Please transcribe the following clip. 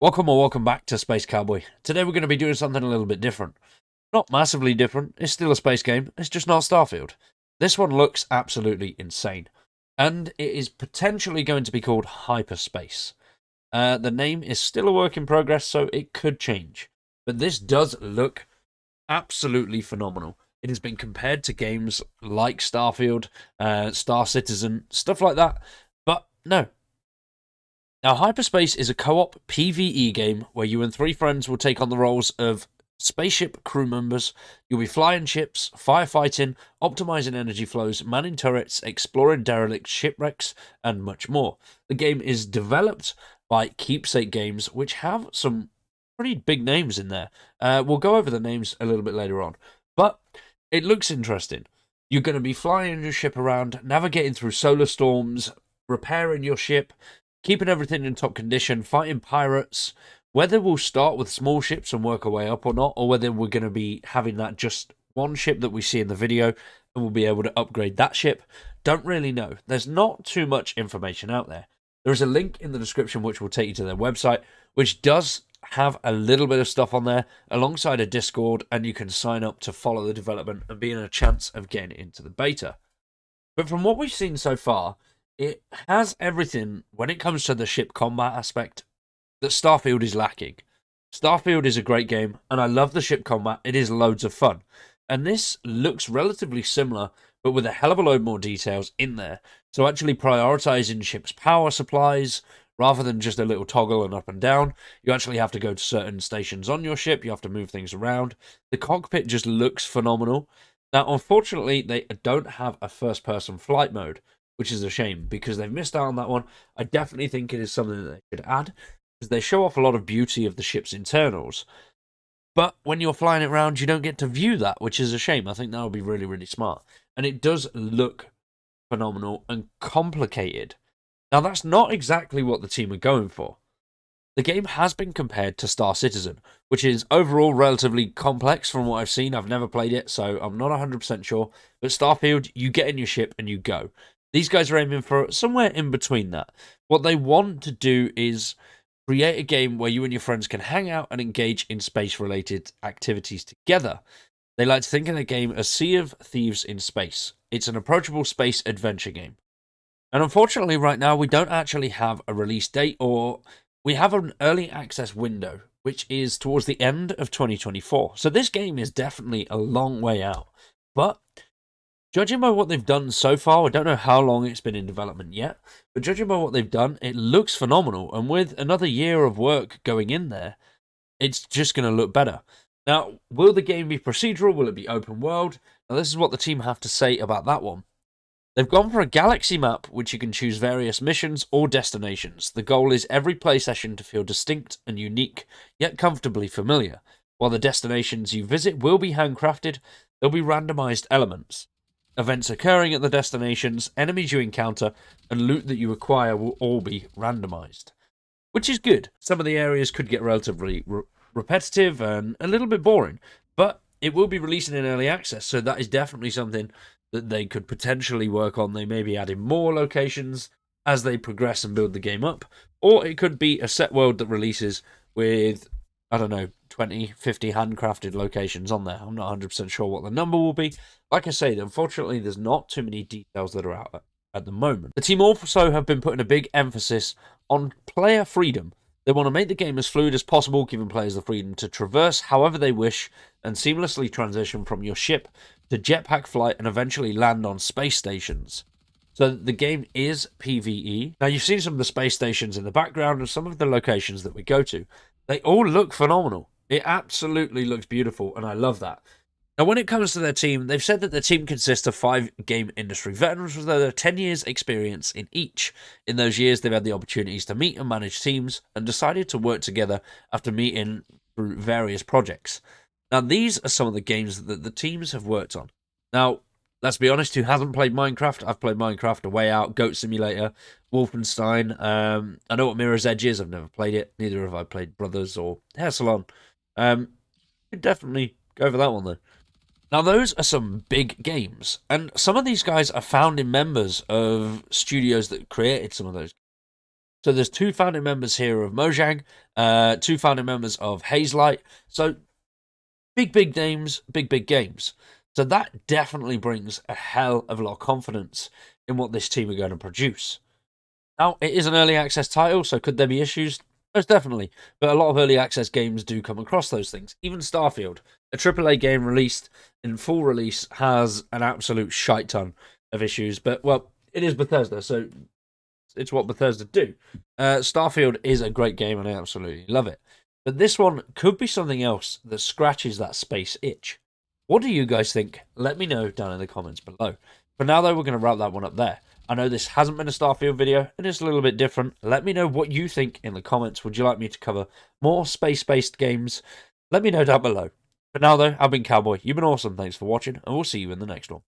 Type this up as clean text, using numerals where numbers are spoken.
Welcome back to Space Cowboy. Today we're going to be doing something a little bit different. Not massively different, it's still a space game, it's just not Starfield. This one looks absolutely insane. And it is potentially going to be called Hyperspace. The name is still a work in progress, so it could change. But this does look absolutely phenomenal. It has been compared to games like Starfield, Star Citizen, stuff like that. But no, now, Hyperspace is a co-op PvE game where you and three friends will take on the roles of spaceship crew members. You'll be flying ships, firefighting, optimizing energy flows, manning turrets, exploring derelict shipwrecks, and much more. The game is developed by Keepsake Games, which have some pretty big names in there. We'll go over the names a little bit later on, but it looks interesting. You're going to be flying your ship around, navigating through solar storms, repairing your ship, keeping everything in top condition, fighting pirates. Whether we'll start with small ships and work our way up or not, or whether we're going to be having that just one ship that we see in the video and we'll be able to upgrade that ship, don't really know. There's not too much information out there. There is a link in the description which will take you to their website, which does have a little bit of stuff on there alongside a Discord, and you can sign up to follow the development and be in a chance of getting into the beta. But from what we've seen so far, it has everything when it comes to the ship combat aspect that Starfield is lacking. Starfield is a great game, and I love the ship combat. It is loads of fun. And this looks relatively similar, but with a hell of a load more details in there. So actually prioritizing ship's power supplies, rather than just a little toggle and up and down, you actually have to go to certain stations on your ship. You have to move things around. The cockpit just looks phenomenal. Now, unfortunately, they don't have a first-person flight mode, which is a shame because they've missed out on that one. I definitely think it is something that they should add because they show off a lot of beauty of the ship's internals. But when you're flying it around, you don't get to view that, which is a shame. I think that would be really, really smart. And it does look phenomenal and complicated. Now, that's not exactly what the team are going for. The game has been compared to Star Citizen, which is overall relatively complex from what I've seen. I've never played it, so I'm not 100% sure. But Starfield, you get in your ship and you go. These guys are aiming for somewhere in between that. What they want to do is create a game where you and your friends can hang out and engage in space-related activities together. They like to think of the game as Sea of Thieves in space. It's an approachable space adventure game. And unfortunately, right now, we don't actually have a release date, or we have an early access window, which is towards the end of 2024. So this game is definitely a long way out. But judging by what they've done so far, I don't know how long it's been in development yet, but judging by what they've done, it looks phenomenal. And with another year of work going in there, it's just going to look better. Now, will the game be procedural? Will it be open world? Now, this is what the team have to say about that one. They've gone for a galaxy map, which you can choose various missions or destinations. The goal is every play session to feel distinct and unique, yet comfortably familiar. While the destinations you visit will be handcrafted, there'll be randomized elements. Events occurring at the destinations, enemies you encounter, and loot that you acquire will all be randomized. Which is good. Some of the areas could get relatively repetitive and a little bit boring, but it will be releasing in early access, so that is definitely something that they could potentially work on. They may be adding more locations as they progress and build the game up, or it could be a set world that releases with, I don't know, 20, 50 handcrafted locations on there. I'm not 100% sure what the number will be. Like I said, unfortunately, there's not too many details that are out at the moment. The team also have been putting a big emphasis on player freedom. They want to make the game as fluid as possible, giving players the freedom to traverse however they wish and seamlessly transition from your ship to jetpack flight and eventually land on space stations. So the game is PvE. Now, you've seen some of the space stations in the background and some of the locations that we go to. They all look phenomenal. It absolutely looks beautiful, and I love that. Now, when it comes to their team, they've said that their team consists of 5 game industry veterans with over 10 years' experience in each. In those years, they've had the opportunities to meet and manage teams and decided to work together after meeting through various projects. Now, these are some of the games that the teams have worked on. Now, let's be honest, who hasn't played Minecraft? I've played Minecraft, A Way Out, Goat Simulator, Wolfenstein. I know what Mirror's Edge is. I've never played it. Neither have I played Brothers or Hair Salon. Could definitely go for that one, though. Now, those are some big games, and some of these guys are founding members of studios that created some of those. So there's 2 founding members here of Mojang, 2 founding members of Hazelight. So big names, big games. So that definitely brings a hell of a lot of confidence in what this team are going to produce. Now, it is an early access title, so could there be issues? Most definitely. But a lot of early access games do come across those things. Even Starfield, a AAA game released in full release, has an absolute shite ton of issues. But, well, it is Bethesda, so it's what Bethesda do. Starfield is a great game, and I absolutely love it. But this one could be something else that scratches that space itch. What do you guys think? Let me know down in the comments below. For now, though, we're going to wrap that one up there. I know this hasn't been a Starfield video, and it's a little bit different. Let me know what you think in the comments. Would you like me to cover more space-based games? Let me know down below. For now, though, I've been Cowboy. You've been awesome. Thanks for watching, and we'll see you in the next one.